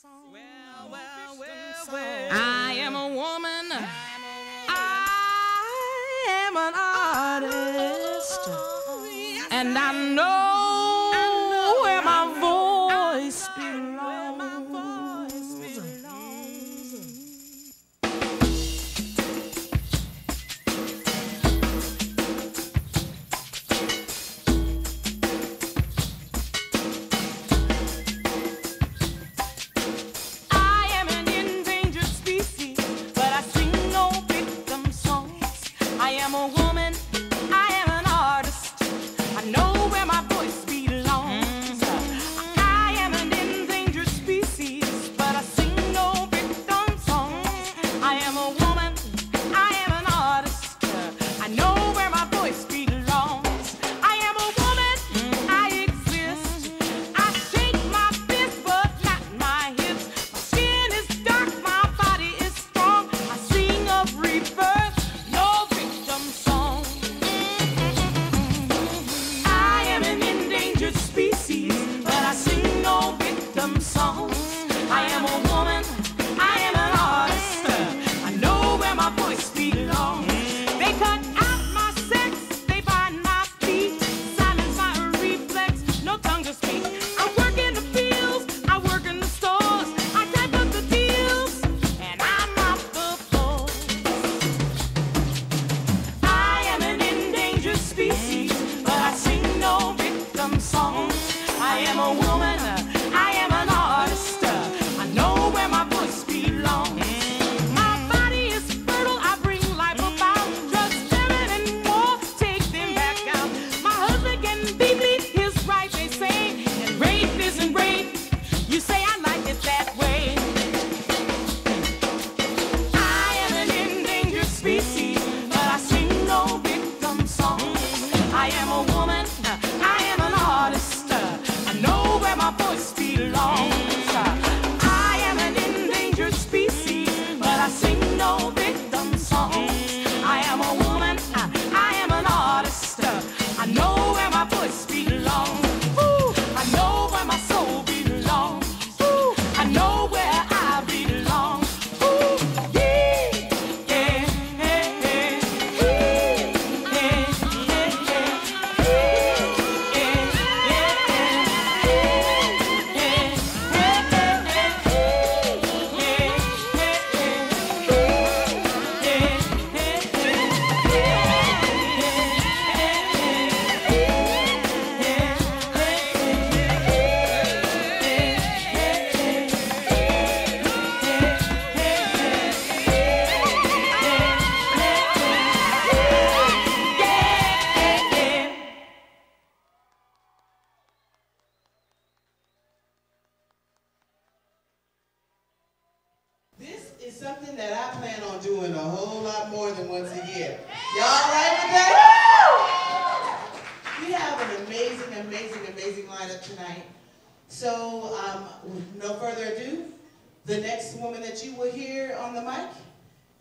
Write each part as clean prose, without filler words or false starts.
I am a woman. I am an artist. And I know where my voice belongs. Something that I plan on doing a whole lot more than once a year. Y'all all right with that? We have an amazing, amazing, amazing lineup tonight. So, with no further ado, the next woman that you will hear on the mic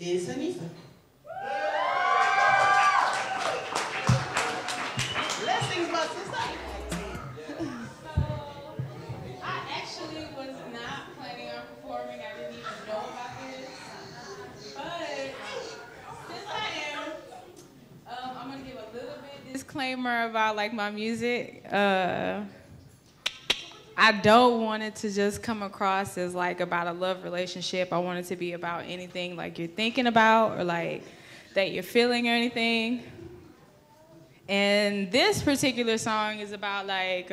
is Hanifa. Blessings, my sister. I actually was not planning on performing. I didn't even know about this. But since I am, I'm gonna give a little bit disclaimer about like my music. I don't want it to just come across as like about a love relationship. I want it to be about anything like you're thinking about or like that you're feeling or anything. And this particular song is about like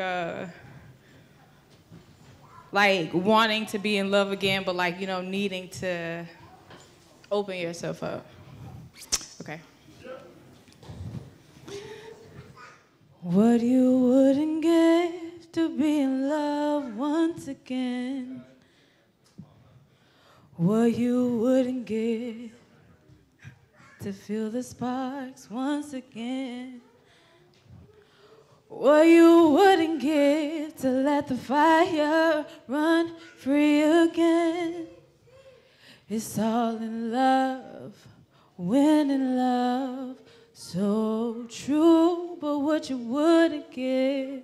wanting to be in love again, but like, you know, needing to open yourself up. Okay. What you wouldn't give to be in love once again. What you wouldn't give to feel the sparks once again. What you wouldn't give to let the fire run free again. It's all in love, when in love, so true. But what you wouldn't give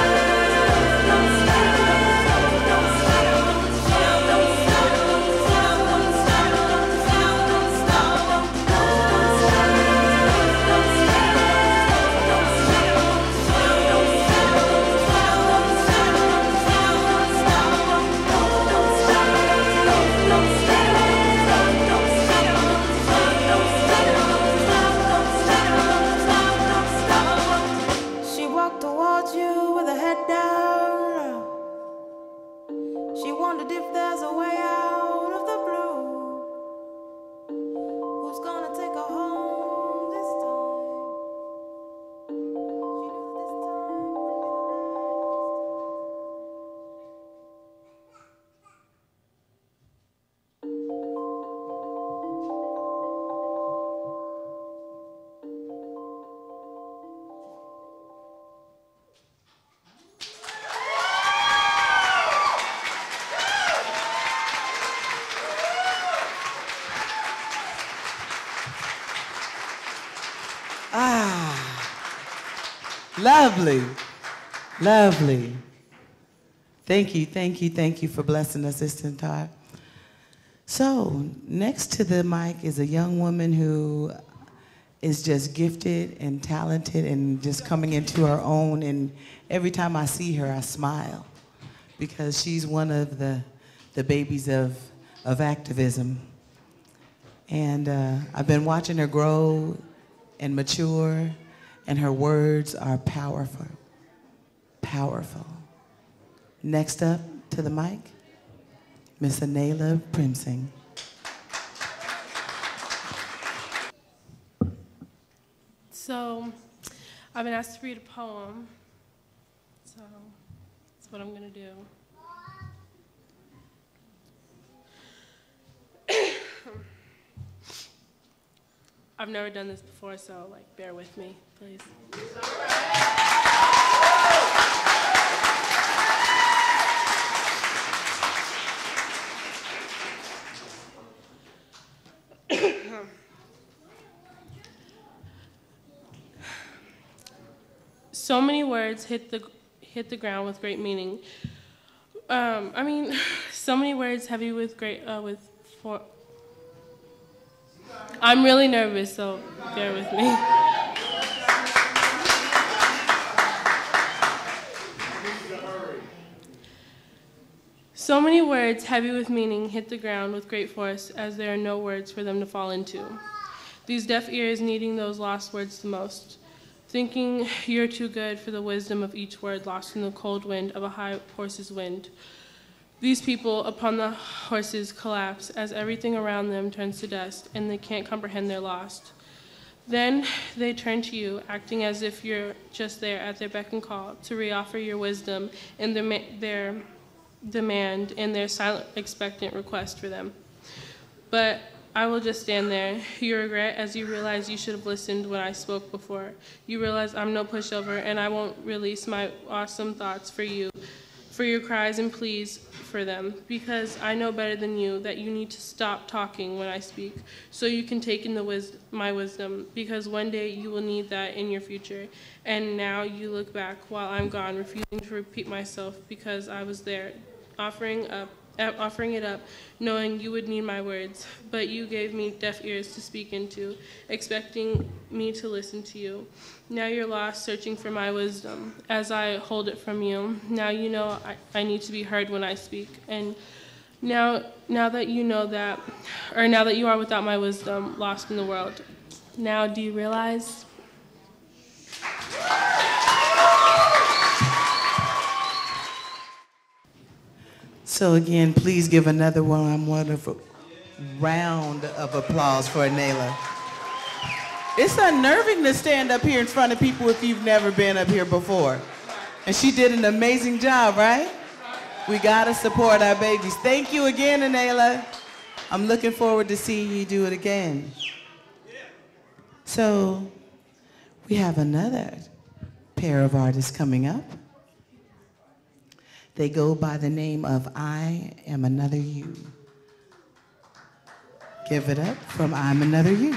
Ah, lovely, lovely. Thank you for blessing us, Insitar. So, next to the mic is a young woman who is just gifted and talented and just coming into her own, and every time I see her, I smile because she's one of the babies of activism. And I've been watching her grow and mature, and her words are powerful, powerful. Next up to the mic, Miss Anela Primsing. So, I've been asked to read a poem, so that's what I'm gonna do. I've never done this before, so like bear with me, please. So many words hit the ground with great meaning. So many words heavy with I'm really nervous, so bear with me. So many words heavy with meaning hit the ground with great force as there are no words for them to fall into. These deaf ears needing those lost words the most. Thinking you're too good for the wisdom of each word lost in the cold wind of a high horse's wind. These people upon the horses collapse as everything around them turns to dust and they can't comprehend their loss. Then they turn to you, acting as if you're just there at their beck and call to reoffer your wisdom and their demand and their silent expectant request for them. But I will just stand there. You regret as you realize you should have listened when I spoke before. You realize I'm no pushover and I won't release my awesome thoughts for you, for your cries and pleas for them, because I know better than you that you need to stop talking when I speak so you can take in my wisdom, because one day you will need that in your future. And now you look back while I'm gone, refusing to repeat myself because I was there, offering it up, knowing you would need my words, but you gave me deaf ears to speak into, expecting me to listen to you. Now you're lost, searching for my wisdom, as I hold it from you. Now you know I need to be heard when I speak, and now that you know that, or now that you are without my wisdom, lost in the world. Now do you realize? So again, please give another wonderful round of applause for Anela. It's unnerving to stand up here in front of people if you've never been up here before. And she did an amazing job, right? We gotta support our babies. Thank you again, Anela. I'm looking forward to seeing you do it again. So we have another pair of artists coming up. They go by the name of I Am Another You. Give it up from I'm Another You.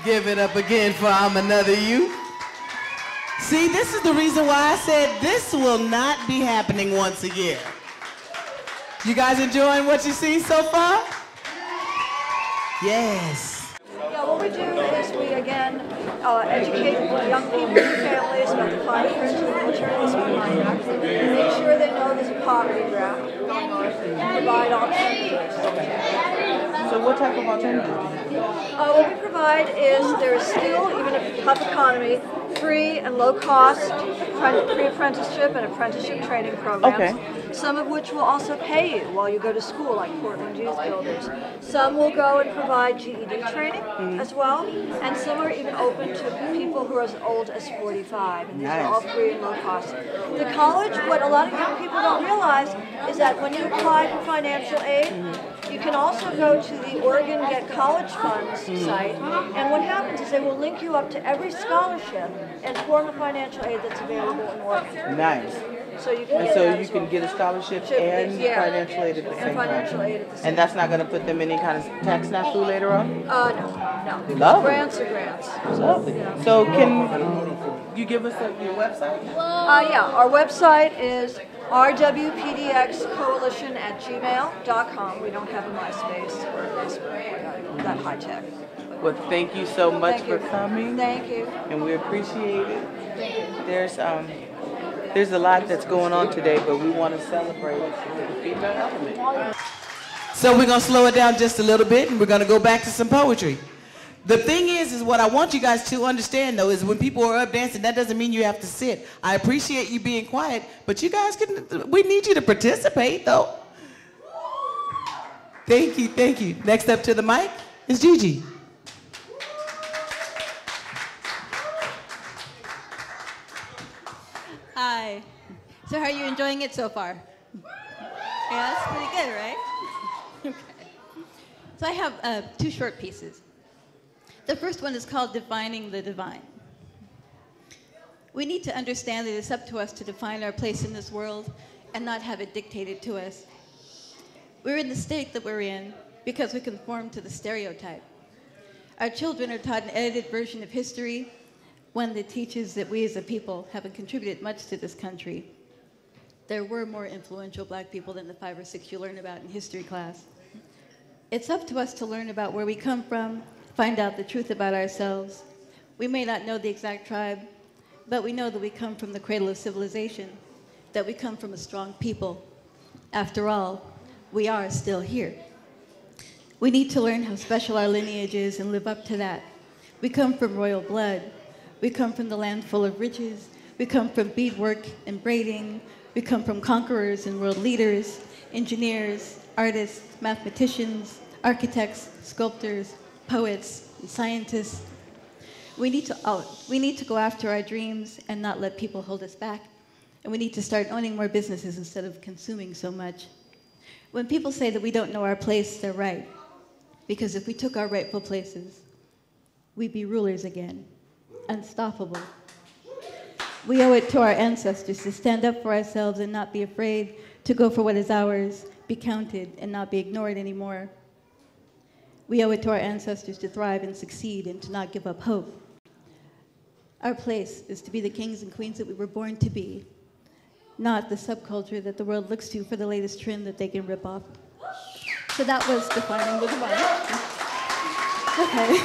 Give it up again for I'm Another You. See, this is the reason why I said this will not be happening once a year. You guys enjoying what you see so far? Yes. Yeah, what we do is we, again, educate young people and families about the fine print of the Military Discipline Act, make sure they know there's a poverty graph going on, provide alternatives. So what type of alternatives do you have? What we provide is there is still, even in a tough economy, free and low-cost pre-apprenticeship and apprenticeship training programs, some of which will also pay you while you go to school, like Portland Youth Builders. Some will go and provide GED training as well, and some are even open to people who are as old as 45, and these are all free and low-cost. The college, what a lot of young people don't realize is that when you apply for financial aid, you can also go to the Oregon Get College Funds site, and what happens is they will link you up to every scholarship and form of financial aid that's available in Oregon. Nice. So you can get a scholarship and financial aid at the same time. And that's not going to put them in any kind of tax snafu later on? No. Lovely. Grants are grants. Lovely. Yeah. So can you give us your website? Yeah, our website is rwpdxcoalition@gmail.com. We don't have a MySpace or a Facebook. that high tech. Well, thank you so much for coming. Thank you. And we appreciate it. There's a lot that's going on today, but we want to celebrate the female element. So we're going to slow it down just a little bit, and we're going to go back to some poetry. The thing is what I want you guys to understand, though, is when people are up dancing, that doesn't mean you have to sit. I appreciate you being quiet, but you guys we need you to participate, though. Thank you, thank you. Next up to the mic is Gigi. Hi. So how are you enjoying it so far? Yeah, that's pretty good, right? Okay. So I have 2 short pieces. The first one is called Defining the Divine. We need to understand that it's up to us to define our place in this world and not have it dictated to us. We're in the state that we're in because we conform to the stereotype. Our children are taught an edited version of history, one that teaches that we as a people haven't contributed much to this country. There were more influential black people than the 5 or 6 you learn about in history class. It's up to us to learn about where we come from, find out the truth about ourselves. We may not know the exact tribe, but we know that we come from the cradle of civilization, that we come from a strong people. After all, we are still here. We need to learn how special our lineage is and live up to that. We come from royal blood. We come from the land full of riches. We come from beadwork and braiding. We come from conquerors and world leaders, engineers, artists, mathematicians, architects, sculptors, poets, and scientists. We need to go after our dreams and not let people hold us back. And we need to start owning more businesses instead of consuming so much. When people say that we don't know our place, they're right. Because if we took our rightful places, we'd be rulers again, unstoppable. We owe it to our ancestors to stand up for ourselves and not be afraid to go for what is ours, be counted, and not be ignored anymore. We owe it to our ancestors to thrive and succeed and to not give up hope. Our place is to be the kings and queens that we were born to be, not the subculture that the world looks to for the latest trend that they can rip off. So that was Defining the Divine. Okay.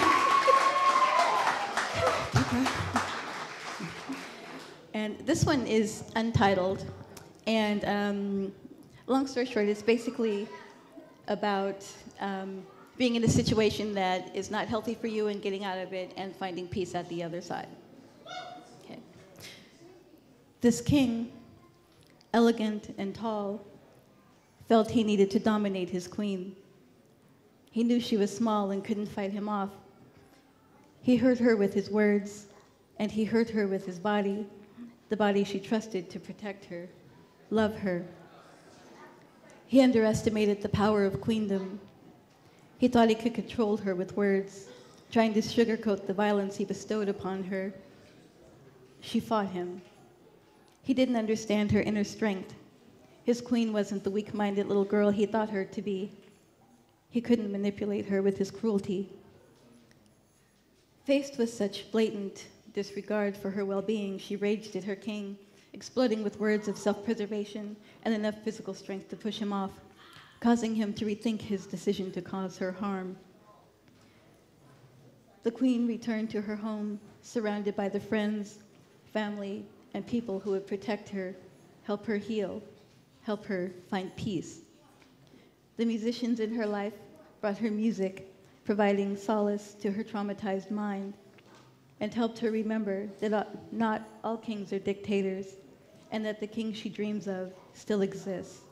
And this one is untitled, and long story short, it's basically about being in a situation that is not healthy for you and getting out of it and finding peace at the other side. Okay. This king, elegant and tall, felt he needed to dominate his queen. He knew she was small and couldn't fight him off. He hurt her with his words, and he hurt her with his body, the body she trusted to protect her, love her. He underestimated the power of queendom. He thought he could control her with words, trying to sugarcoat the violence he bestowed upon her. She fought him. He didn't understand her inner strength. His queen wasn't the weak-minded little girl he thought her to be. He couldn't manipulate her with his cruelty. Faced with such blatant disregard for her well-being, she raged at her king, exploding with words of self-preservation and enough physical strength to push him off, causing him to rethink his decision to cause her harm. The queen returned to her home, surrounded by the friends, family, and people who would protect her, help her heal, help her find peace. The musicians in her life brought her music, providing solace to her traumatized mind, and helped her remember that not all kings are dictators, and that the king she dreams of still exists.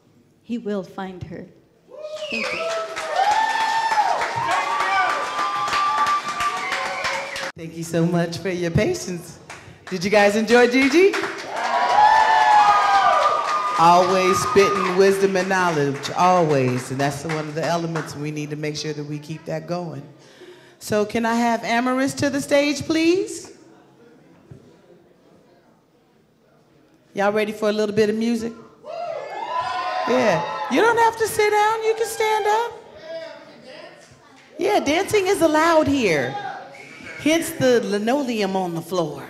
He will find her. Thank you. Thank you so much for your patience. Did you guys enjoy Gigi? Always spitting wisdom and knowledge, always. And that's one of the elements we need to make sure that we keep that going. So can I have Amorus to the stage, please? Y'all ready for a little bit of music? Yeah. You don't have to sit down, you can stand up. Yeah, dancing is allowed here. Hence the linoleum on the floor.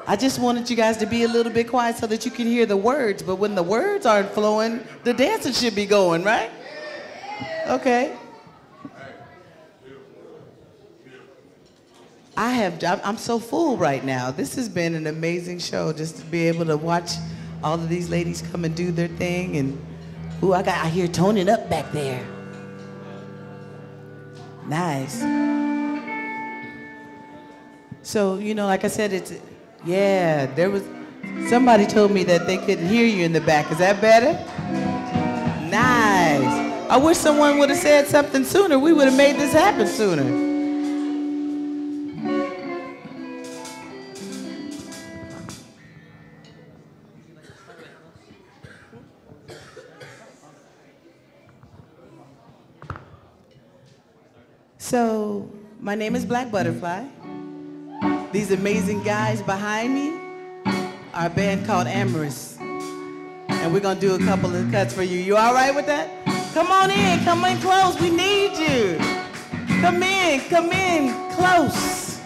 I just wanted you guys to be a little bit quiet so that you can hear the words, but when the words aren't flowing, the dancing should be going, right? Okay. I'm so full right now. This has been an amazing show, just to be able to watch all of these ladies come and do their thing. And ooh, I hear toning up back there. Nice. So, you know, like I said, there was, somebody told me that they couldn't hear you in the back. Is that better? Nice. I wish someone would have said something sooner. We would have made this happen sooner. So, my name is Blacque Butterfly. These amazing guys behind me are a band called Amorus. And we're gonna do a couple of cuts for you. You all right with that? Come on in close, we need you. Come in, close.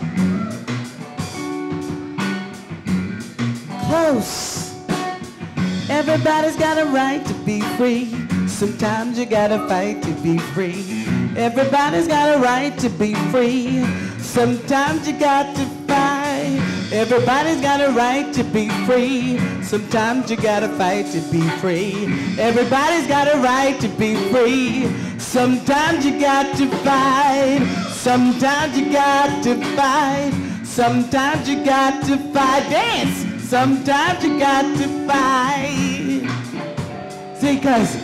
Close. Everybody's got a right to be free. Sometimes you gotta fight to be free. Everybody's got a right to be free. Sometimes you got to fight. Everybody's got a right to be free. Sometimes you gotta fight to be free. Everybody's got a right to be free. Sometimes you got to fight. Sometimes you got to fight. Sometimes you got to fight. Dance! Sometimes you got to fight. See, 'cause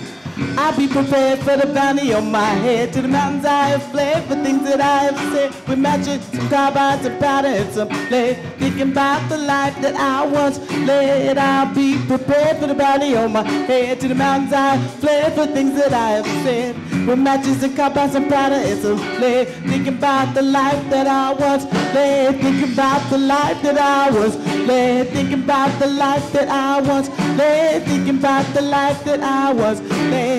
I'll be prepared for the bounty on my head. To the mountains I have fled, for things that I have said. With matches, some carbides, some powder, and some lead. Thinking about the life that I once led. I'll be prepared for the bounty on my head. To the mountains I have fled, for things that I have said. With matches and carbides, some powder, and some lead. Thinking about the life that I once led. Thinking about the life that I was led. Thinking about the life that I once led. Thinking about the life that I was led.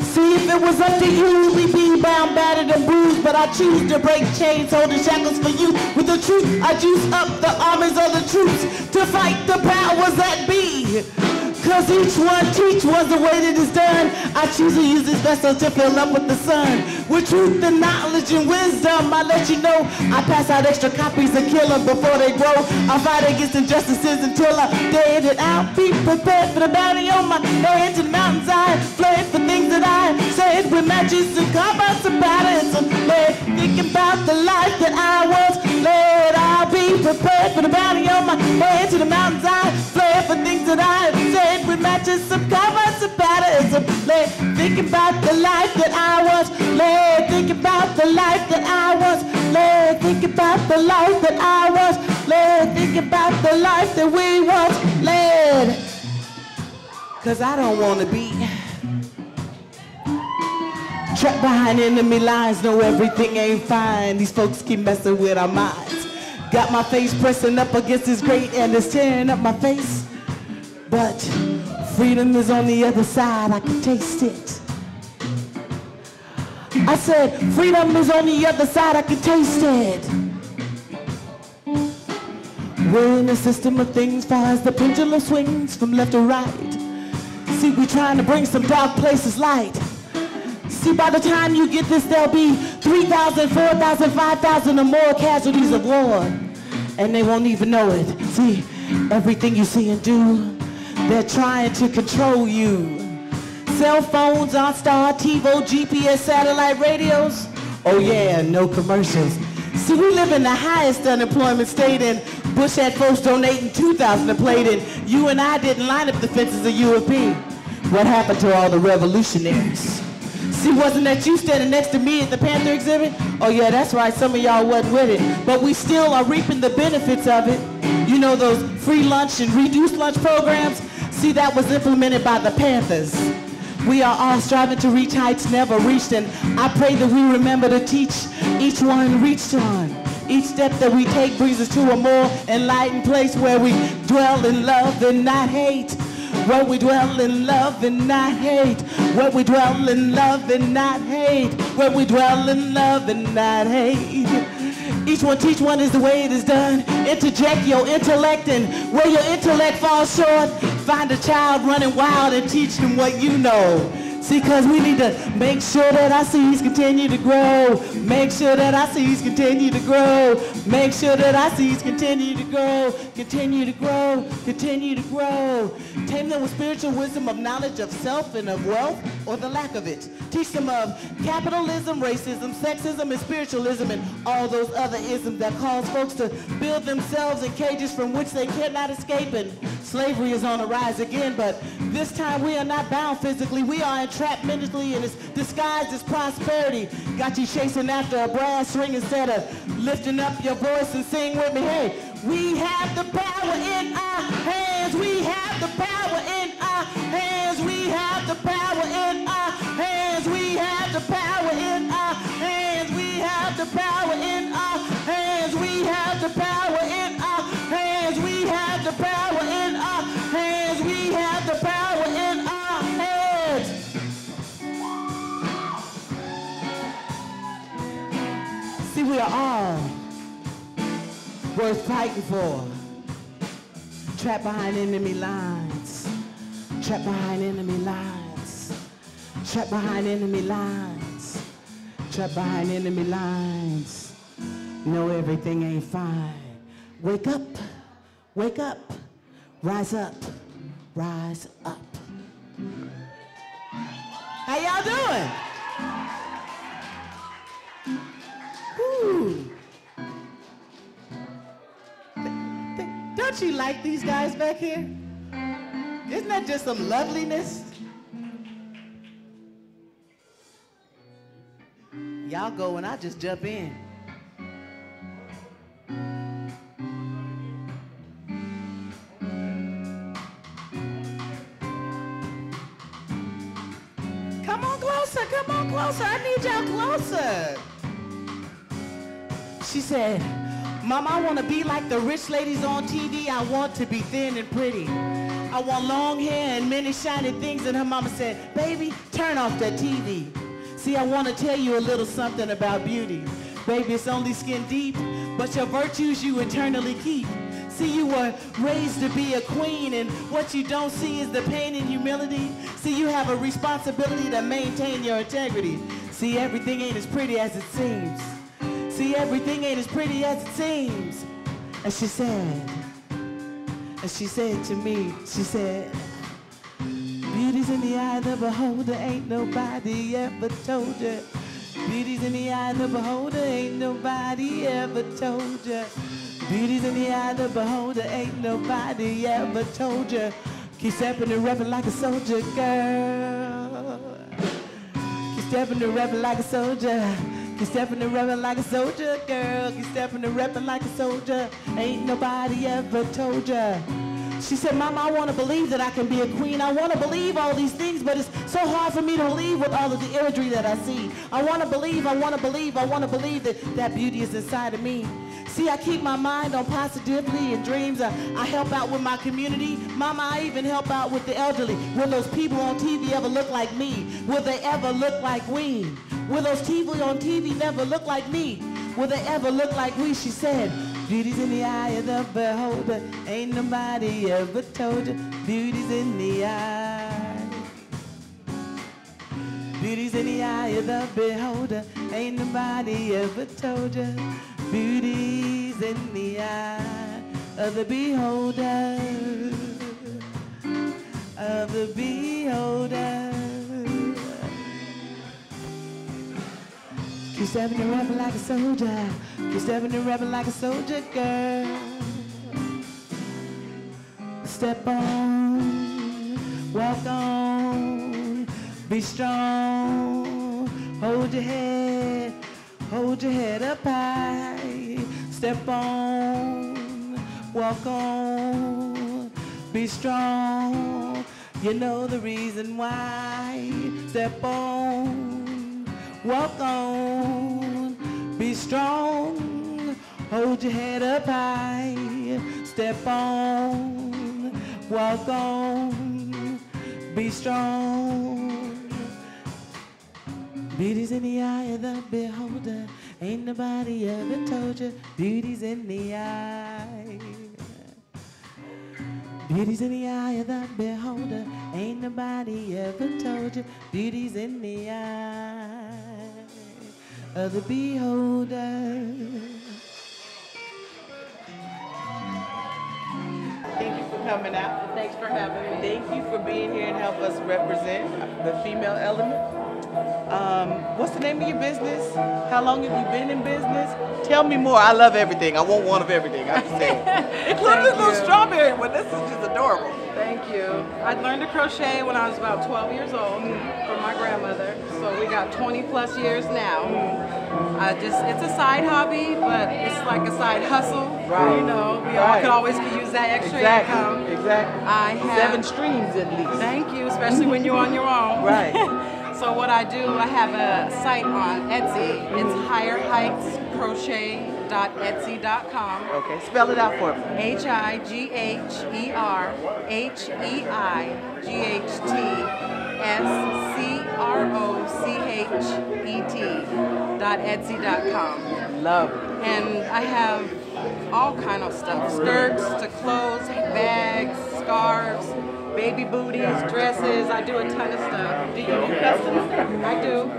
See, if it was up to you, we'd be bound, battered, and bruised. But I choose to break chains, holding shackles for you. With the truth, I juice up the armies of the troops to fight the powers that be. 'Cause each one teach was the way that it's done. I choose to use this vessel to fill up with the sun. With truth and knowledge and wisdom, I let you know. I pass out extra copies and kill them before they grow. I fight against injustices until I'm dead. And I'll be prepared for the bounty on my head. To the mountains I fled, for things that I said. With matches and carbides and powder and some lead. Thinking about the life that I once led. I'll be prepared for the bounty on my head. To the mountains I fled, for things that I said. With matches, some carbides, some powder, and some lead. Thinking about the life that I once led. Thinking about the life that I once led. Thinking about the life that I once led. Thinking about the life that we once led. 'Cause I don't want to be trapped behind enemy lines. Know everything ain't fine. These folks keep messing with our minds. Got my face pressing up against this grate and it's tearing up my face. But freedom is on the other side, I can taste it. I said, freedom is on the other side, I can taste it. We're in a system of things, far as the pendulum swings from left to right. See, we're trying to bring some dark places light. See, by the time you get this, there'll be 3,000, 4,000, 5,000 or more casualties of war. And they won't even know it. See, everything you see and do, they're trying to control you. Cell phones, OnStar, TiVo, GPS, satellite radios. Oh yeah, no commercials. See, we live in the highest unemployment state, and Bush had folks donating $2,000 a plate, and you and I didn't line up the fences of UAP. What happened to all the revolutionaries? See, wasn't that you standing next to me at the Panther exhibit? Oh yeah, that's right, some of y'all wasn't with it. But we still are reaping the benefits of it. You know those free lunch and reduced lunch programs? See, that was implemented by the Panthers. We are all striving to reach heights never reached, and I pray that we remember to teach each one reached on. Each step that we take brings us to a more enlightened place where we dwell in love and not hate. Where we dwell in love and not hate. Where we dwell in love and not hate. Where we dwell in love and not hate. Each one teach one is the way it is done. Interject your intellect, and where your intellect falls short, find a child running wild and teach them what you know. See, cause we need to make sure that our seeds continue to grow. Make sure that our seeds continue to grow. Make sure that our seeds continue to grow. Continue to grow. Continue to grow. Tame them with spiritual wisdom of knowledge of self and of wealth or the lack of it. Teach them of capitalism, racism, sexism, and spiritualism, and all those other isms that cause folks to build themselves in cages from which they cannot escape. And slavery is on the rise again, but this time we are not bound physically. We are entrapped mentally, and it's disguised as prosperity. Got you chasing after a brass ring instead of lifting up your voice and sing with me. Hey, we have the power in our hands. We have the power in our hands. We have the power in our hands. We have the power in our hands. We have the power in our hands. We have the power in our hands. We have the power in our hands. We have the power in our hands. See, we are all worth fighting for. Trapped behind enemy lines. Trapped behind enemy lines. Trapped behind enemy lines. Trapped behind enemy lines. Know everything ain't fine. Wake up. Wake up. Rise up. Rise up. How y'all doing? Woo. Don't you like these guys back here? Isn't that just some loveliness? Y'all go and I just jump in. Come on closer, come on closer. I need y'all closer. She said, Mama, I want to be like the rich ladies on TV. I want to be thin and pretty. I want long hair and many shiny things. And her mama said, baby, turn off that TV. See, I want to tell you a little something about beauty. Baby, it's only skin deep, but your virtues you eternally keep. See, you were raised to be a queen, and what you don't see is the pain and humility. See, you have a responsibility to maintain your integrity. See, everything ain't as pretty as it seems. See, everything ain't as pretty as it seems. And she said to me, she said, beauty's in the eye of the beholder, ain't nobody ever told you. Beauty's in the eye of the beholder, ain't nobody ever told you. Beauty's in the eye of the beholder, ain't nobody ever told you. Keep stepping and repping like a soldier, girl. Keep stepping and repping like a soldier. Keep stepping and repping like a soldier, girl. Keep stepping and repping like a soldier. Ain't nobody ever told ya. She said, Mama, I want to believe that I can be a queen. I want to believe all these things, but it's so hard for me to believe with all of the imagery that I see. I want to believe, I want to believe, I want to believe that that beauty is inside of me. See, I keep my mind on positivity and dreams. I help out with my community. Mama, I even help out with the elderly. Will those people on TV ever look like me? Will they ever look like we? Will those people on TV never look like me? Will they ever look like we? She said, beauty's in the eye of the beholder. Ain't nobody ever told you. Beauty's in the eye. Beauty's in the eye of the beholder. Ain't nobody ever told you. Beauty's in the eye of the beholder. Of the beholder. Keep stepping and rapping like a soldier. Keep stepping and rapping like a soldier, girl. Step on, walk on, be strong. Hold your head up high. Step on, walk on, be strong. You know the reason why. Step on, walk on, be strong, hold your head up high, step on, walk on, be strong. Beauty's in the eye of the beholder, ain't nobody ever told you, beauty's in the eye. Beauty's in the eye of the beholder. Ain't nobody ever told you. Beauty's in the eye of the beholder. Thank you for coming out. Thanks for having me. Thank you for being here and help us represent the female element. What's the name of your business? How long have you been in business? Tell me more. I love everything. I want one of everything. I'm just saying. Including this little strawberry one. This is just adorable. Thank you. I learned to crochet when I was about 12 years old from my grandmother. So we got 20 plus years now. It's a side hobby, but it's like a side hustle. Right. You know, we all could always use that extra income. Exactly. I have 7 streams at least. Thank you, especially when you're on your own. Right. So what I do, I have a site on Etsy. It's higherheightscrochet.etsy.com. Okay, spell it out for me. HIGHERHGHTSCROCHET.etsy.com. Love it. And I have all kind of stuff, skirts to clothes, bags, scarves, baby booties, dresses. I do a ton of stuff. Do you do custom? I do.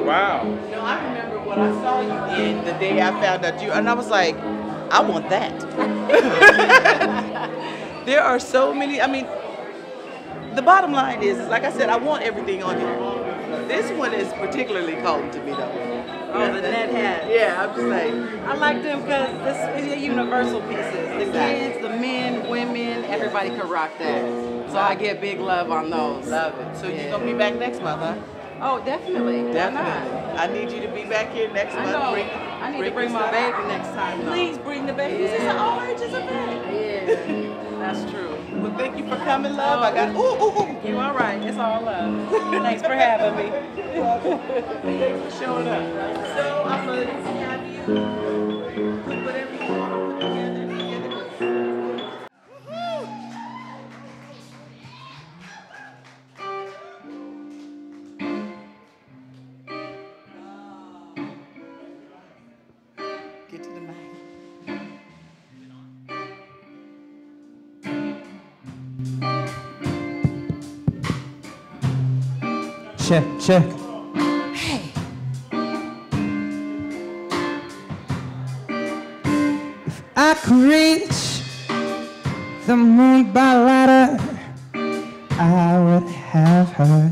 Wow. You know, I remember when I saw you in the day I found out you, and I was like, I want that. There are so many, I mean, the bottom line is, like I said, I want everything on here. This one is particularly cold to me though. Oh, the net hat. Yeah, I'm just like. I like them because this is universal pieces. The kids, the men, women, everybody can rock that. So I get big love on those. Love it. So you're going to be back next month, huh? Oh, definitely. Why not? I need you to be back here next month. I need to bring my baby next time. Please bring the baby. Yeah. It's an orange, it's a baby. Yeah, that's true. Well, thank you for coming, love. I got, You all right. It's all love. Thanks for having me. Thanks for showing up. So I'm going to have you put whatever you want to put together. Get to the mic. Check. Hey. If I could reach the moon by ladder, I would have her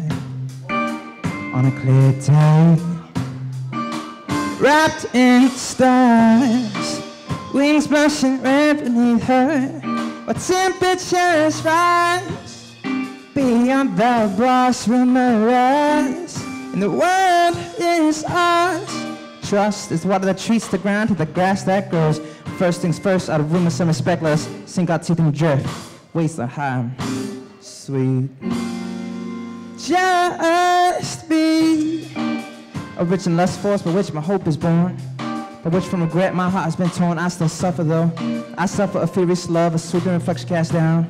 on a clear day, wrapped in stars, wings blushing red beneath her, while temperatures rise beyond the blossoming rise, and the world is ours. Trust is water that treats the ground to the grass that grows. First things first, out of room of some respect, let us sink our teeth and drift. Waste the high, sweet. Just be a rich and lust force by which my hope is born, by which from regret my heart has been torn. I still suffer though. I suffer a furious love, a sweeping reflection cast down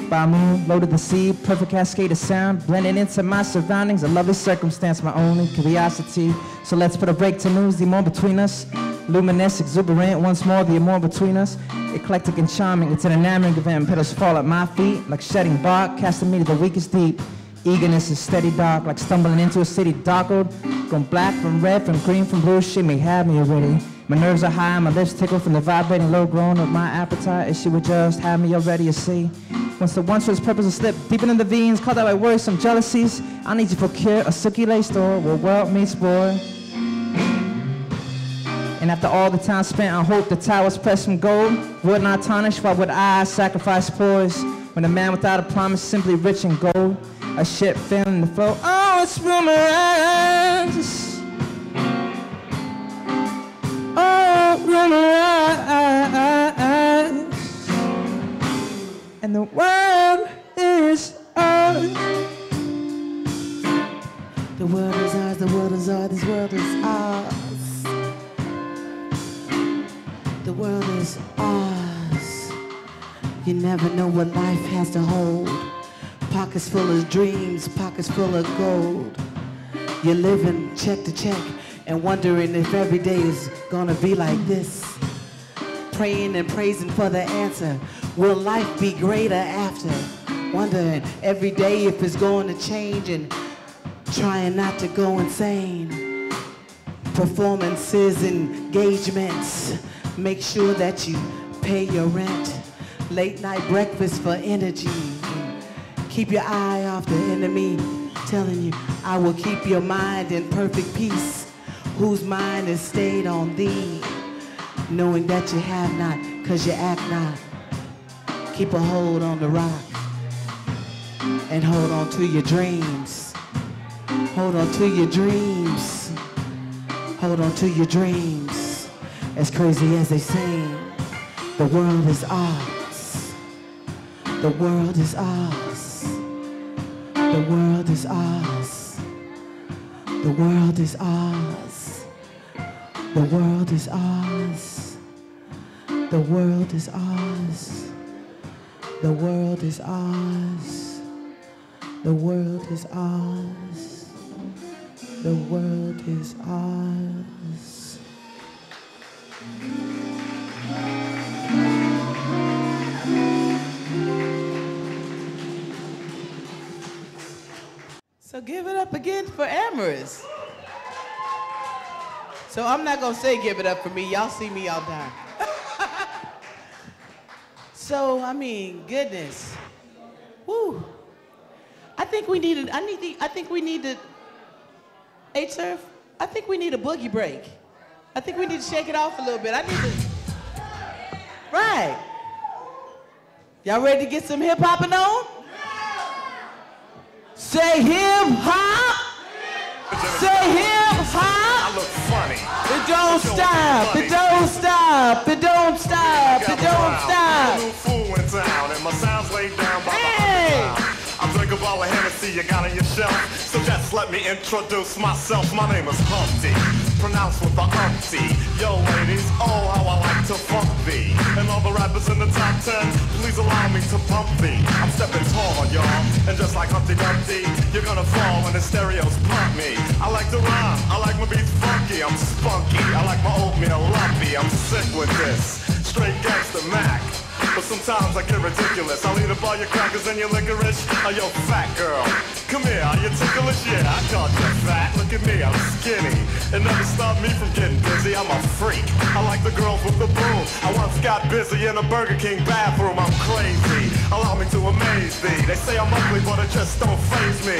by a moon, loaded the sea, perfect cascade of sound, blending into my surroundings, a lovely circumstance, my only curiosity. So let's put a break to lose the more between us. Luminous, exuberant, once more the more between us. Eclectic and charming, it's an enamoring event. Petals fall at my feet like shedding bark, casting me to the weakest deep. Eagerness is steady dark, like stumbling into a city darkled, from black, from red, from green, from blue. She may have me already. My nerves are high, my lips tickle from the vibrating low groan of my appetite. If she would just have me already, you see. Once the once for its purpose will slip deep into the veins, caught out by worrisome jealousies, I need you to procure a silky lace door where world meets boy. And after all the time spent on hope, the towers pressed from gold would not tarnish. Why would I sacrifice poise when a man without a promise, simply rich in gold? A ship filling the flow. Oh, it's rumors. Oh, rumors. And the world is ours. The world is ours, the world is ours, this world is ours. The world is ours. You never know what life has to hold. Pockets full of dreams, pockets full of gold. You're living check to check and wondering if every day is gonna be like this. Praying and praising for the answer. Will life be greater after? Wondering every day if it's going to change and trying not to go insane. Performances, engagements, make sure that you pay your rent. Late night breakfast for energy. Keep your eye off the enemy. Telling you, I will keep your mind in perfect peace. Whose mind is stayed on thee. Knowing that you have not, cause you act not. Keep a hold on the rock. And hold on to your dreams. Hold on to your dreams. Hold on to your dreams. As crazy as they sing, the world is ours. The world is ours. The world is ours. The world is ours. The world is ours. The world is ours. The world is ours. The world is ours. The world is ours. So give it up again for Amorus. So I'm not gonna say give it up for me. Y'all see me all time. So I mean, goodness. Woo. I think we need to, H-Surf, I think we need a boogie break. I think we need to shake it off a little bit. Right. Y'all ready to get some hip hopping on? Say hip hop. Say hip hop. I look funny. It don't stop. It don't stop. It don't stop. It don't stop. I'm a new fool in town and my sound's laid down by the underground. I drink a bottle of Hennessy you got on your shelf. So just let me introduce myself. My name is Humpty, pronounced with the umpty. Yo ladies, oh how I like to funk thee. And all the rappers in the top 10, please allow me to pump thee. I'm stepping tall, y'all, and just like Humpty Dumpty, you're gonna fall when the stereos pump me. I like to rhyme, I like my beats funky, I'm spunky. I like my oatmeal lumpy, I'm sick with this. Straight gangster Mac. But sometimes I get ridiculous. I'll eat up all your crackers and your licorice. Oh, yo, fat girl, come here, are you ticklish? Yeah, I called you fat. Look at me, I'm skinny. It never stopped me from getting busy. I'm a freak. I like the girls with the boom. I once got busy in a Burger King bathroom. I'm crazy. Allow me to amaze thee. They say I'm ugly, but it just don't faze me.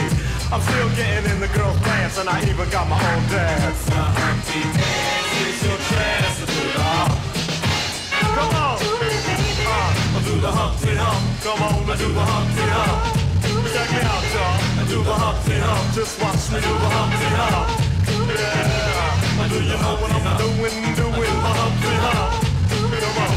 I'm still getting in the girls' pants, and I even got my own dance. Humpty dance is your chance to do it all. Come on. I do the Humpty Hump, come on, I do the Humpty Hump. Check me out, y'all, I do the Humpty Hump. Just watch me do the Humpty Hump. Yeah, do you know what I'm doing the Humpty Hump? Come on,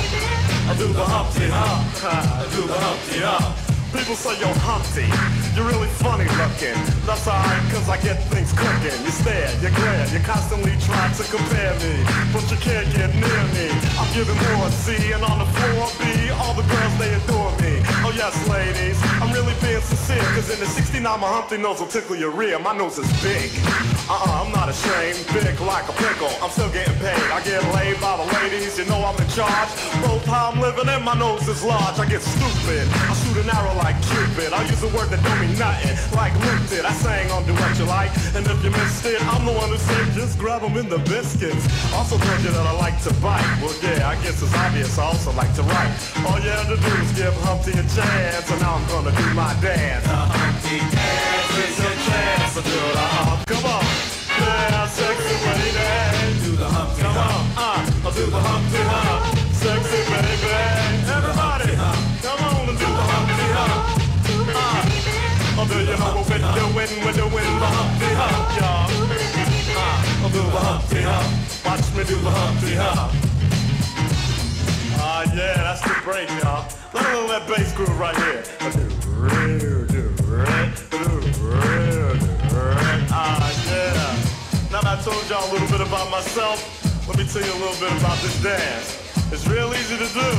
I do the Humpty Hump, I do the Humpty Hump. People say, yo, Humpty, you're really funny looking. That's alright, cause I get things cooking. You stare, you glare, you constantly try to compare me, but you can't get near me. I'm giving more C, and on the floor B, all the girls, they adore me. Oh yes, ladies, I'm really being sincere, cause in the 69, my Humpty nose will tickle your rear. My nose is big. I'm not ashamed, big like a pickle. I'm still getting paid, I get laid by the ladies, you know I'm in charge. Both how I'm living and my nose is large. I get stupid, I shoot an arrow like Cupid. I use a word that don't mean nothing, like Luke did. I sang on Do What You Like, and if you missed it, I'm the one who said just grab them in the biscuits. Also told you that I like to bite. Well yeah, I guess it's obvious I also like to write. All you had to do is give Humpty a chance, and now I'm gonna do my dance. The Humpty dance is your chance to do the hump. Come on, yeah, sexy lady. Do the Humpty Hump. I'll do the Humpty Hump. Sexy baby, everybody, come on and do the Humpty Hump. I'll do you know what we're doing the Humpty Hump, y'all. I'll do the Humpty Hump. Watch me do the Humpty Hump. Yeah, that's the break, y'all. Let me that bass groove right here. Yeah. Now that I told y'all a little bit about myself, let me tell you a little bit about this dance. It's real easy to do.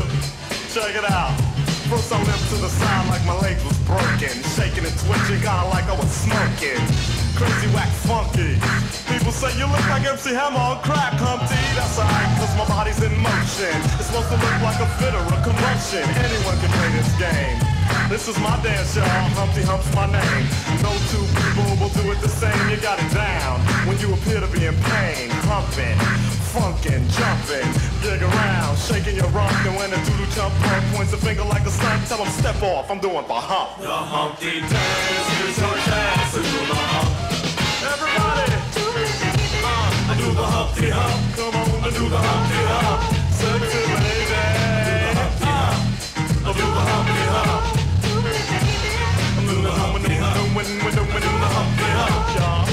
Check it out. First I limped to the side like my legs was broken, shaking and twitching, kinda like I was smoking. Crazy, whack, funky. People say you look like MC Hammer on crack, Humpty. That's side, cause my body's in motion. It's supposed to look like a fit or a commotion. Anyone can play this game. This is my dance, y'all. Humpty Hump's my name. No two people will do it the same. You got it down when you appear to be in pain. Humping, funkin', jumping, dig around, shaking your rump. And when the doodle jump punk points a finger like a stunt, tell him step off. I'm doing the hump. The Humpty dance is your chance to do the hump. Everybody, I do the Humpty Hump. Come on, I do the Humpty Hump. Sexy lady, I do the Humpty Hump. When do the Humpty Hump, y'all.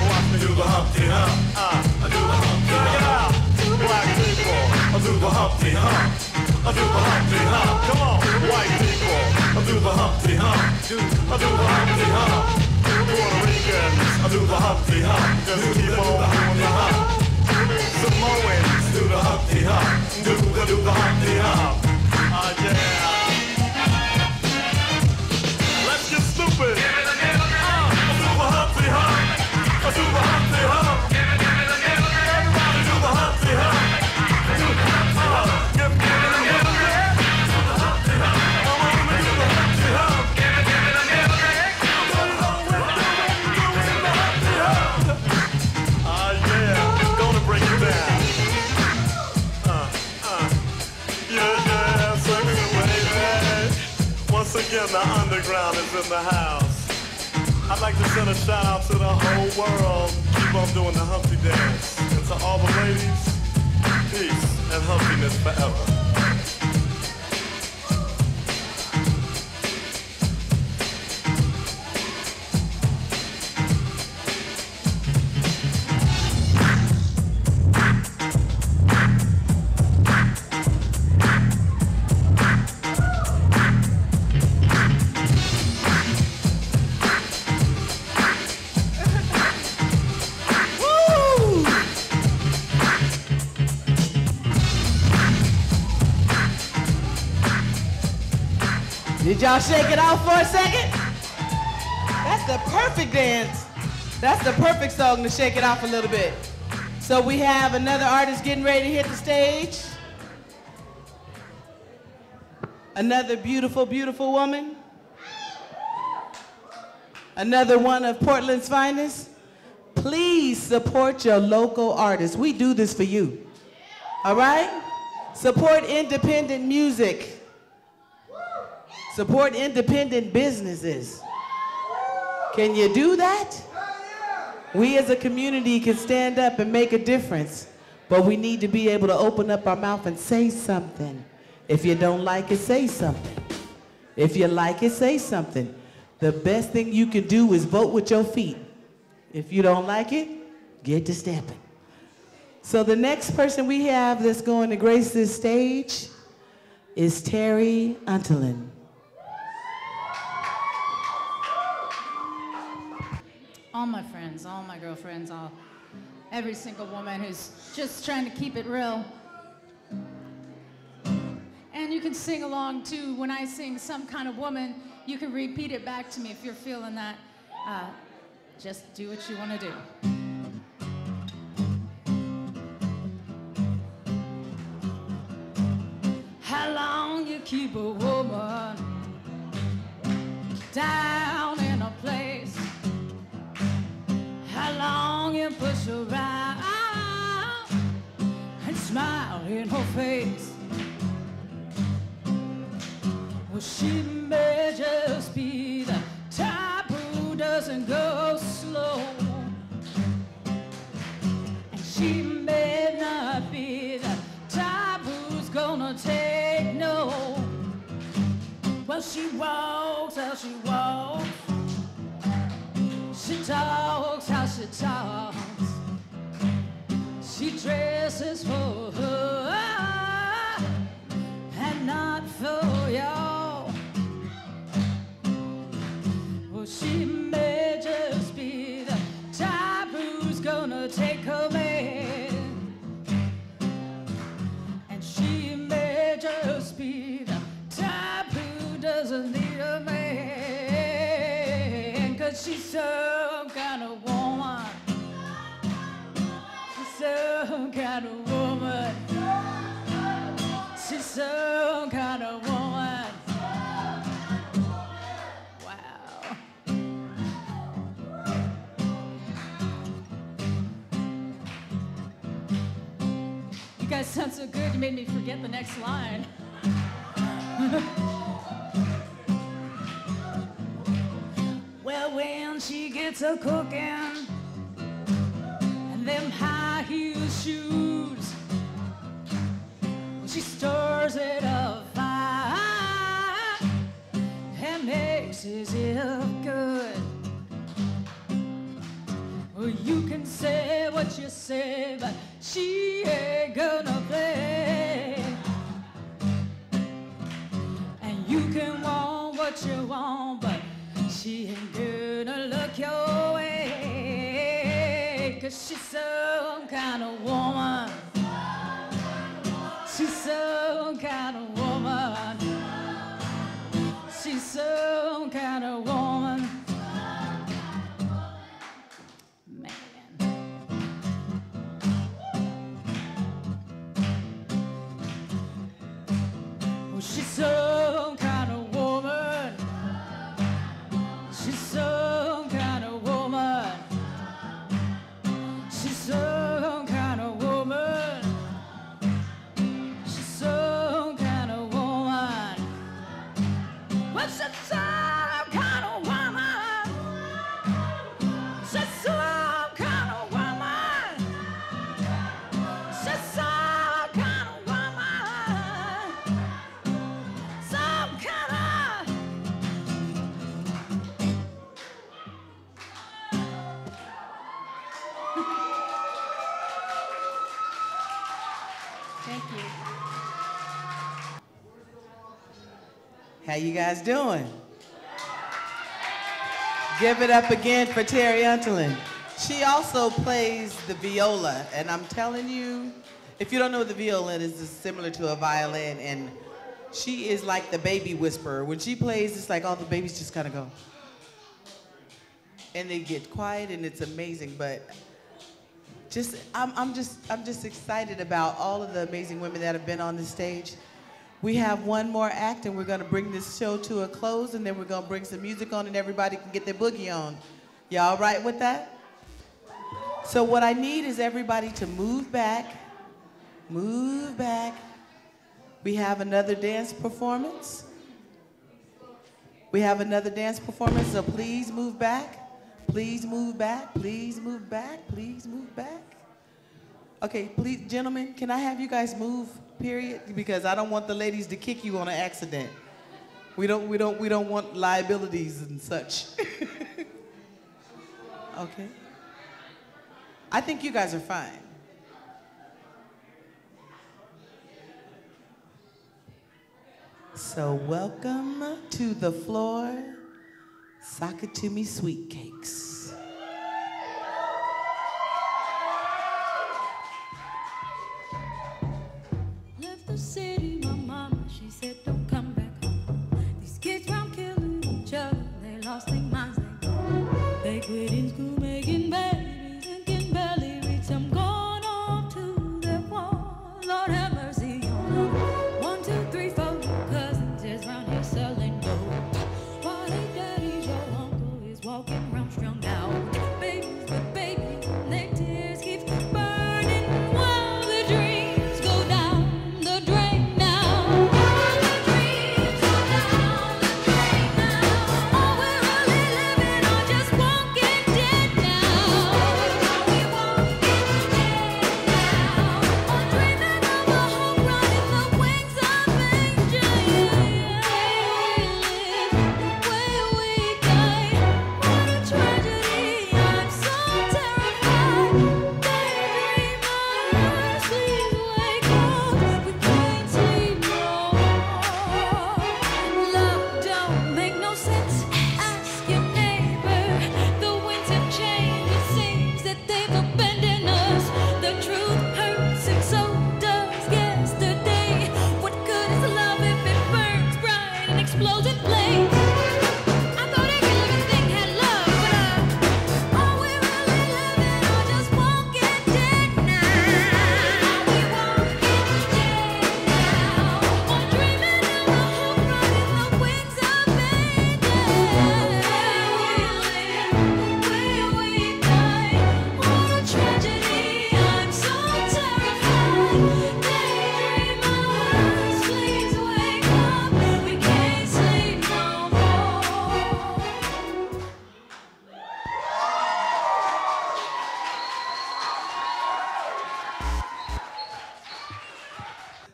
Watch me do the Humpty Hump. I do the Humpty Hump. Black people, I do the Humpty Hump. I do the Humpty Hump. Come on, white people, I do the Humpty Hump. I do the Humpty Hump. Puerto Ricans, I do the Humpty Hump. Just keep on doing the hump. Samoans, do the Humpty Hump. Do the Humpty Hump. Yeah. Stupid. I do the Humpty Hump. I do the Humpty Hump. Everybody do the Humpty Hump. Do the Humpty Hump. Give me the Humpty Hump. I want to do the Humpty Hump. Yeah, gonna break it down. Yeah, sexy lady. Once again, the underground is in the house. I'd like to send a shout out to the whole world. Keep on doing the Humpty dance. And to all the ladies, peace and humpiness forever. Did y'all shake it out for a second? That's the perfect dance. That's the perfect song to shake it off a little bit. So we have another artist getting ready to hit the stage. Another beautiful, beautiful woman. Another one of Portland's finest. Please support your local artists. We do this for you. All right? Support independent music. Support independent businesses. Can you do that? We as a community can stand up and make a difference, but we need to be able to open up our mouth and say something. If you don't like it, say something. If you like it, say something. The best thing you can do is vote with your feet. If you don't like it, get to stepping. So the next person we have that's going to grace this stage is Terri Untilen. All my friends, all my girlfriends, every single woman who's just trying to keep it real. And you can sing along too. When I sing Some Kind of Woman, you can repeat it back to me if you're feeling that. Just do what you want to do. How long you keep a woman down in a place? How long you push her around and smile in her face? Well, she may just be the type who doesn't go slow, and she may not be the type who's gonna take no. Well, she walks how she walks, she talks how she talks, she dresses for her and not for y'all. Well, she may just be the type who's gonna take her man, and she may just be the type who doesn't need a man, 'cause she's some kind of woman. She's some some kind of woman. She's some kind of woman. Wow. You guys sound so good, you made me forget the next line. Well, when she gets a cooking and them high heel shoes, when she stirs it up fine and mixes it up good. Well, you can say what you say, but she ain't gonna play. And you can want what you want, but she ain't gonna look your way. 'Cause she's some kind of woman. She's some kind of woman. She's some kind of woman. She's some kind of woman. She's some kind of woman. She's some kind of woman. She's some kind of woman. Well, she's some kind of woman. She's some kind of woman. She's some kind of woman. Some kind of. Thank you. How you guys doing? Give it up again for Terri Untilen. She also plays the viola, and I'm telling you, if you don't know what the viola is, it's similar to a violin, and she is like the baby whisperer. When she plays, it's like all the babies just kind of go. And they get quiet, and it's amazing, but I'm just excited about all of the amazing women that have been on the stage. We have one more act, and we're gonna bring this show to a close, and then we're gonna bring some music on, and everybody can get their boogie on. Y'all all right with that? So what I need is everybody to move back, move back. We have another dance performance. We have another dance performance, so please move back. Please move back, please move back, please move back. Okay, please, gentlemen, can I have you guys move, period? Because I don't want the ladies to kick you on an accident. We don't want liabilities and such. Okay. I think you guys are fine. So welcome to the floor, Sockit2me Sweetcakes. Left the city, my mama, she said don't come back home. These kids round killing each other, they lost their minds, they gone. They quit in school making babies and can barely reach. I'm going off to their war. Lord have mercy on them. 1, 2, 3, 4 cousins just round here selling dope. While their daddy's your uncle is walking around strung out. Babies with babies, and their tears keeps burning while the dreams go down the drain now.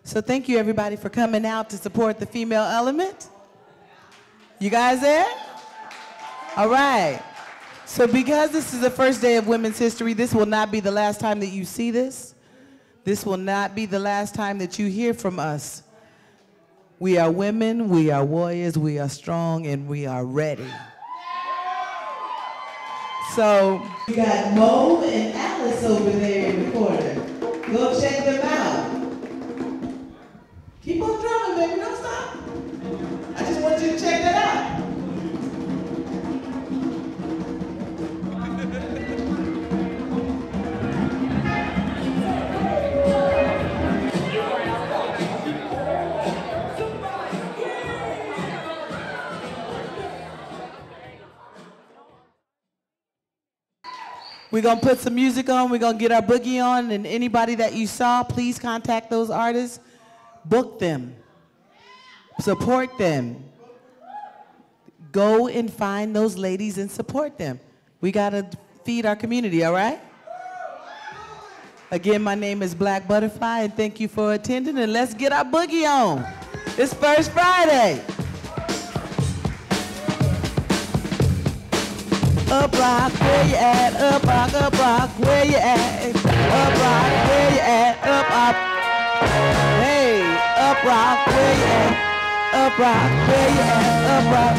So thank you everybody for coming out to support the female element. You guys there? All right. So because this is the first day of Women's History, this will not be the last time that you see this. This will not be the last time that you hear from us. We are women, we are warriors, we are strong, and we are ready. So we got Mo and Alice over there in the corner. Go check them out. Keep on drumming, baby, don't stop. I just want you to check that out. We're going to put some music on. We're going to get our boogie on. And anybody that you saw, please contact those artists. Book them. Support them. Go and find those ladies and support them. We got to feed our community, all right? Again, my name is Blacque Butterfly, and thank you for attending. And let's get our boogie on. It's First Friday. Up rock, where you at? Up rock, where you at? Up rock, where you at? Up. Hey, up rock, where you at? Up rock, where you at? Up rock.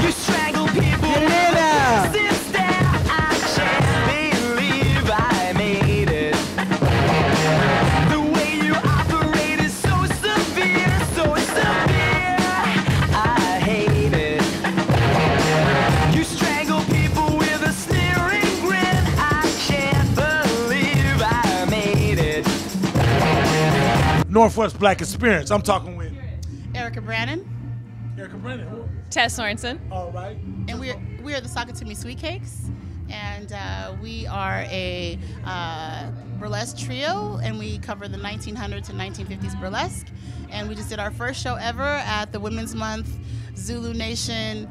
You strangle people. Get it in now. Sister, I can't believe I made it. The way you operate is so severe, so severe. I hate it. You strangle people with a sneering grin. I can't believe I made it. Northwest Black Experience. I'm talking with Erica Brannon. Erica Brannon. Tess Sorensen. All right. And we are the Sockit2me Sweetcakes, and we are a burlesque trio, and we cover the 1900s and 1950s burlesque. And we just did our first show ever at the Women's Month Zulu Nation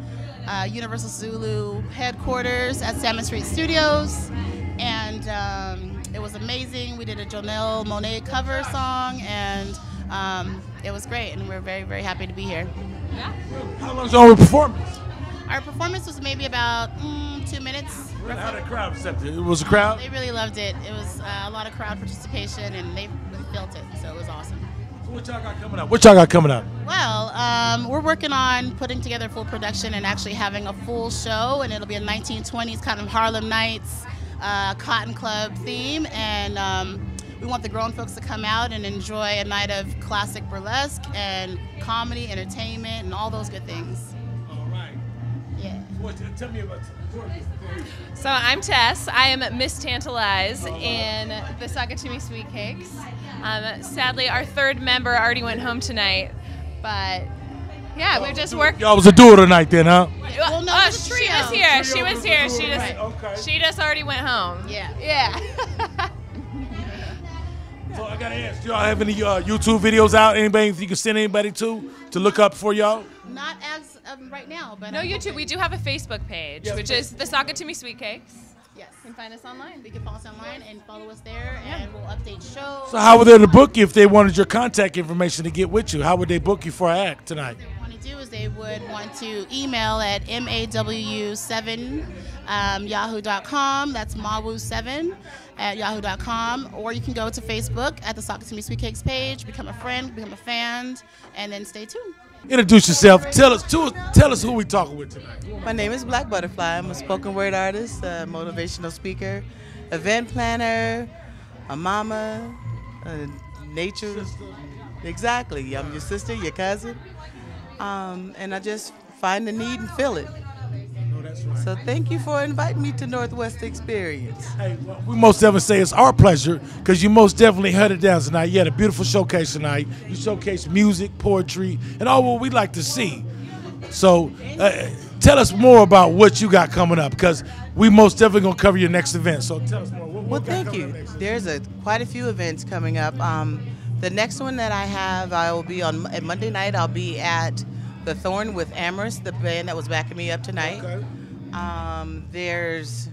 Universal Zulu headquarters at Salmon Street Studios, and it was amazing. We did a Janelle Monáe cover song, and it was great, and we're very, very happy to be here. Yeah. How long was your performance? Our performance was maybe about 2 minutes. How did the crowd accept it? It was a crowd? They really loved it. It was a lot of crowd participation, and they really felt it, so it was awesome. So what y'all got coming up? What y'all got coming up? Well, we're working on putting together full production and actually having a full show, and it'll be a 1920s kind of Harlem Nights, Cotton Club theme, and we want the grown folks to come out and enjoy a night of classic burlesque and comedy, entertainment, and all those good things. All right. Yeah. Tell me about So I'm Tess. I am Miss Tantalize in the Sockit2me Sweetcakes. Sadly, our third member already went home tonight, but yeah, we're just working. Y'all was a duo tonight then, huh? Well, no, oh, she was here. She was here. She just already went home. Yeah. Yeah. So I gotta ask, do y'all have any YouTube videos out? Anybody you can send anybody to look up for y'all? Not as of right now, but no YouTube. We do have a Facebook page, which is the Sockit2me Sweetcakes. Yes. You can find us online. You can follow us online and follow us there, and we'll update shows. So how would they book you if they wanted your contact information to get with you? How would they book you for an act tonight? What they want to do is they would want to email at maw7 yahoo.com. That's mawu7 at yahoo.com, or you can go to Facebook at the Sockit2me Sweetcakes page, become a friend, become a fan, and then stay tuned. Introduce yourself. Tell us who we talking with tonight. My name is Blacque Butterfly. I'm a spoken word artist, a motivational speaker, event planner, a mama, nature. Exactly. I'm your sister, your cousin, and I just find the need and feel it. So thank you for inviting me to Northwest Experience. Hey, well, we most definitely say it's our pleasure because you most definitely held it down tonight. You had a beautiful showcase tonight. You showcased music, poetry, and all what we like to see. So tell us more about what you got coming up because we most definitely going to cover your next event. So tell us more. Well, thank you. There's quite a few events coming up. The next one that I have, I will be on Monday night. I'll be at the Thorn with Amorus, the band that was backing me up tonight. Okay. There's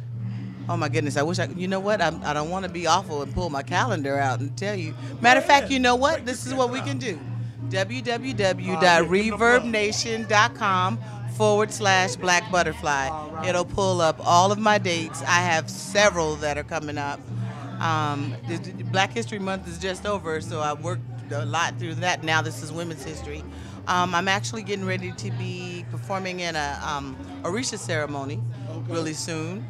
Oh my goodness, I wish you know what? I don't want to be awful and pull my calendar out and tell you. Matter of fact, you know what? This is what we can do. www.reverbnation.com/Blacque Butterfly. It'll pull up all of my dates. I have several that are coming up. Black History Month is just over, so I worked a lot through that. Now this is Women's History. I'm actually getting ready to be performing in a Orisha ceremony really soon.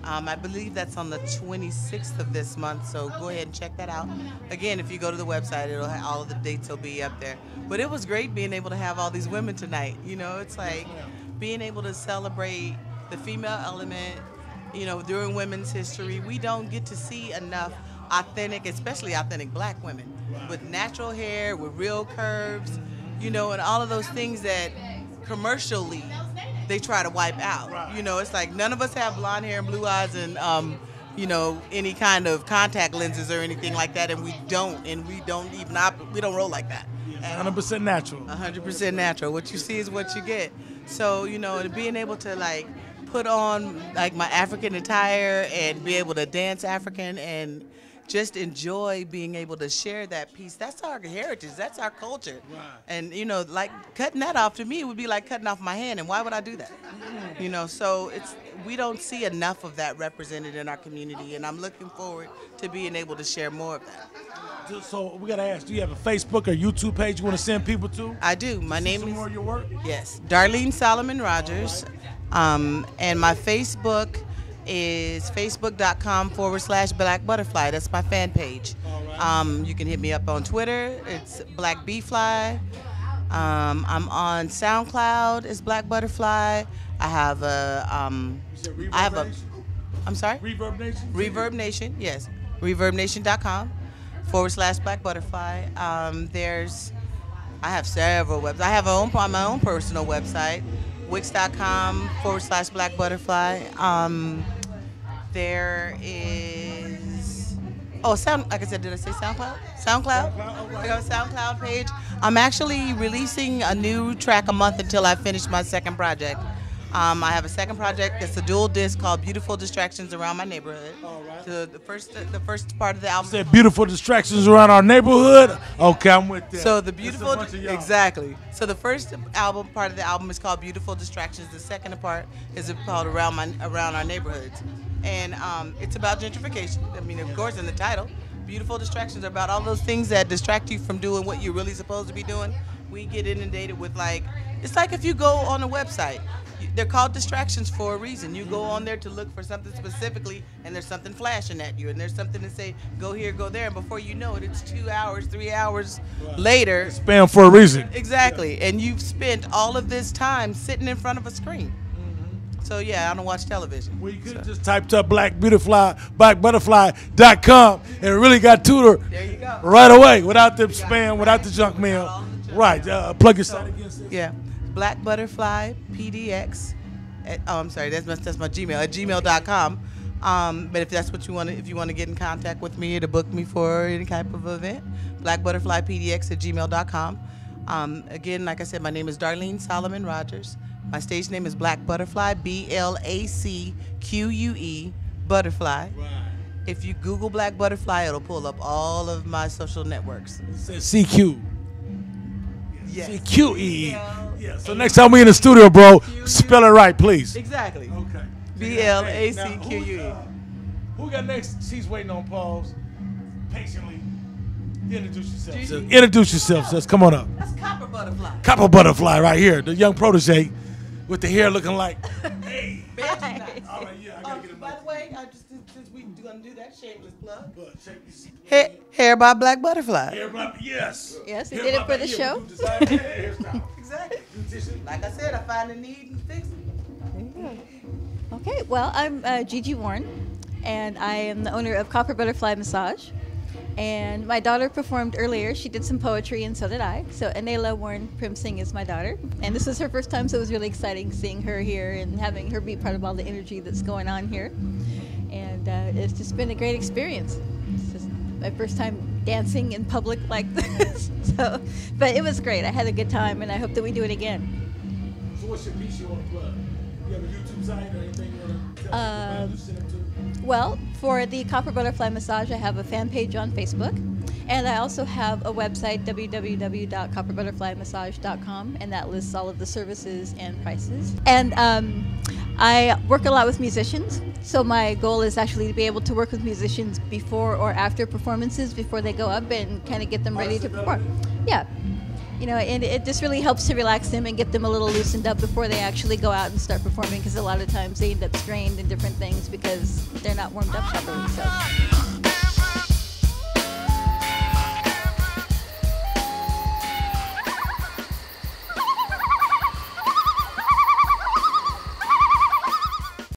I believe that's on the 26th of this month, so go ahead and check that out. Again, if you go to the website, it'll have, all of the dates will be up there. But it was great being able to have all these women tonight. You know, it's like being able to celebrate the female element, you know, during women's history. We don't get to see enough authentic, especially authentic black women, with natural hair, with real curves, you know, and all of those things that commercially they try to wipe out. You know, it's like none of us have blonde hair and blue eyes and, you know, any kind of contact lenses or anything like that, and we don't roll like that. 100% natural. 100% natural. What you see is what you get. So, you know, and being able to like put on like my African attire and be able to dance African and just enjoy being able to share that piece. That's our heritage. That's our culture. Right. And, you know, like cutting that off to me would be like cutting off my hand. And why would I do that? You know, so we don't see enough of that represented in our community. And I'm looking forward to being able to share more of that. So we got to ask, do you have a Facebook or YouTube page you want to send people to? I do. My name is... more of your work? Yes. Darlene Solomon Rogers. And my Facebook is facebook.com/Blacque Butterfly. That's my fan page. You can hit me up on Twitter. It's Blacque Butterfly. I'm on SoundCloud. It's Blacque Butterfly. I have a I'm sorry? Reverb Nation? Reverb Nation, yes. ReverbNation.com/Blacque Butterfly. I have several websites. I have my own personal website, wix.com/Blacque Butterfly. There is, like I said, did I say SoundCloud? SoundCloud? I got a SoundCloud page. I'm actually releasing a new track a month until I finish my second project. I have a second project that's a dual disc called Beautiful Distractions Around My Neighborhood. So the first part of the album. You said Beautiful Distractions Around Our Neighborhood? Okay, I'm with that. So the beautiful, exactly. So the first part of the album is called Beautiful Distractions. The second part is called Around Our Neighborhoods. And it's about gentrification. I mean, of course, in the title, Beautiful Distractions are about all those things that distract you from doing what you're really supposed to be doing. We get inundated with it's like if you go on a website, they're called distractions for a reason. You go on there to look for something specifically, and there's something flashing at you, and there's something to say, go here, go there, and before you know it, it's 2 hours, 3 hours later. It's spam for a reason. Exactly, and you've spent all of this time sitting in front of a screen. So yeah, I don't watch television. Well, you could have just typed up Blacque Butterfly.com and really got to her right away without the spam, without the junk mail. Right, plug your site again. Yeah, Blacque Butterfly PDX. I'm sorry, that's my Gmail at gmail.com. But if that's what you want, if you want to get in contact with me or to book me for any type of event, Blacque Butterfly PDX at gmail.com. Again, like I said, my name is Darlene Solomon Rogers. My stage name is Blacque Butterfly, BLACQUE Butterfly. Right. If you Google Blacque Butterfly, it'll pull up all of my social networks. It says CQ. Yes. CQE. Yeah. So next time we in the studio, bro, spell it right, please. Exactly. Okay. BLACQUE. Who got next? She's waiting on pause. Patiently. Introduce yourself. Introduce yourself, sis. Come on up. That's Copper Butterfly. Copper Butterfly right here, the young protege with the hair looking like, hey. All right, yeah, I gotta get it. By the way, since we're gonna do that shameless plug. Hair by Blacque Butterfly. Hair by, yes. Yes, he did it for the show. Exactly. Like I said, I find a need and fix it. Okay, well, I'm Gigi Warren, and I am the owner of Copper Butterfly Massage. And my daughter performed earlier. She did some poetry, and so did I. So Anela Warren Primsing is my daughter. And this is her first time, so it was really exciting seeing her here and having her be part of all the energy that's going on here. And it's just been a great experience. It's just my first time dancing in public like this. But it was great. I had a good time, and I hope that we do it again. So what's your piece you want to plug? You have a YouTube site or anything you want to tell us to send it to? Well, for the Copper Butterfly Massage, I have a fan page on Facebook. And I also have a website, www.copperbutterflymassage.com, and that lists all of the services and prices. And I work a lot with musicians, so my goal is actually to be able to work with musicians before or after performances, before they go up, and kind of get them ready to perform. Yeah. You know, and it just really helps to relax them and get them a little loosened up before they actually go out and start performing, because a lot of times they end up strained in different things because they're not warmed up properly. So.